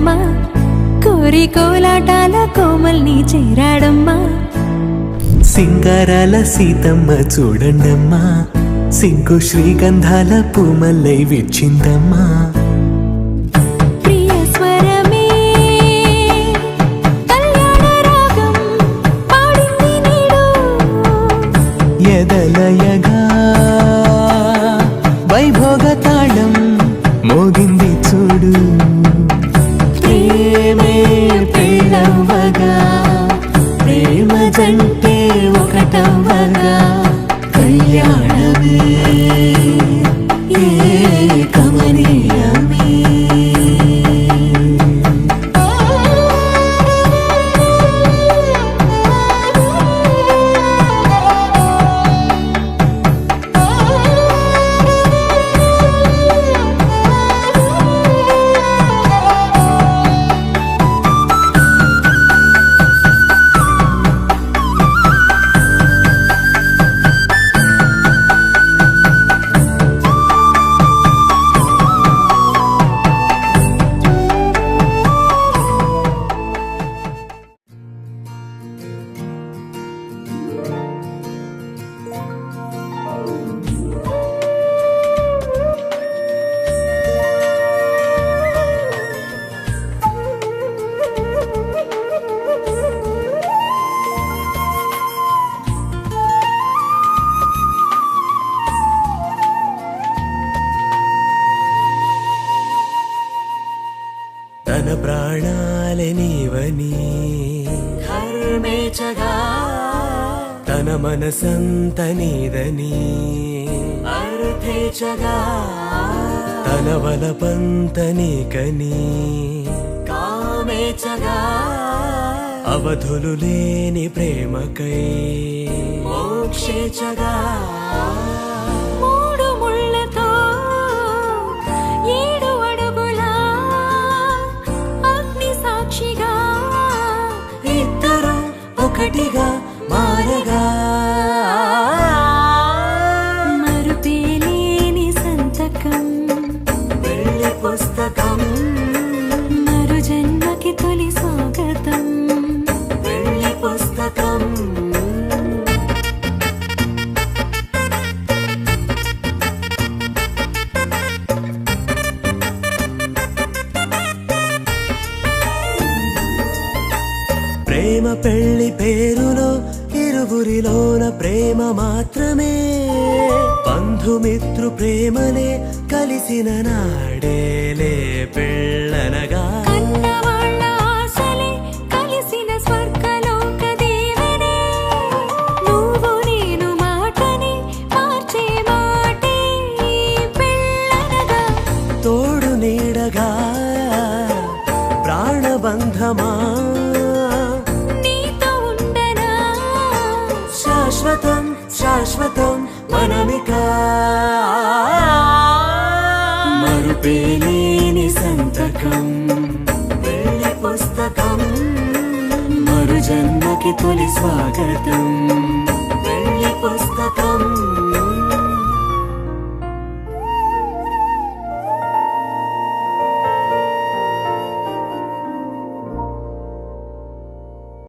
చేరాడమ్మా, కోరి కోలాటాల కోమల్ని చేరాడమ్మా. సింగారాల సీతమ్మ చూడండమ్మా, సింగు శ్రీగంధాల పూమల్లై విచ్చిందమ్మా. ఎదలయగా వైభోగ తాళం మోగింది చూడు, ప్రేమే పెళ్ళవ్వగా ప్రేమ జంటే ఒకటవ్వగా కళ్యాణమే కమనీయమే. తన ప్రాణాలే నీవని హర్మేచగా, తన మనసంత నీదని అర్థేచగా, తన వలపంత నీకని కామేచగా, అవధులు లేని ప్రేమకై మోక్షేచగా. ఒకటిగా మారగా మరుపేలేని సంతకం పెళ్లి పుస్తకం, మరు జన్మకి తొలి స్వాగతం పెళ్లి పుస్తకం. ప్రేమ పెళ్లి పేరులో ఇరువురిలోన ప్రేమ మాత్రమే, బంధుమిత్రు ప్రేమలే కలిసిన నాడేలే పెళ్ళనగా. కన్నవాళ్ళ ఆశలే కలిసిన స్వర్గలోక దీవెనే, నువ్వు నేను మాటని మార్చే మాటే పెళ్ళనగా. తోడు నీడగా ప్రాణబంధమా శాశ్వతం శాశ్వతం మనమిక. మరుపేలేని సంతకం పెళ్లి పుస్తకం, మరు జన్మకి తొలి స్వాగతం.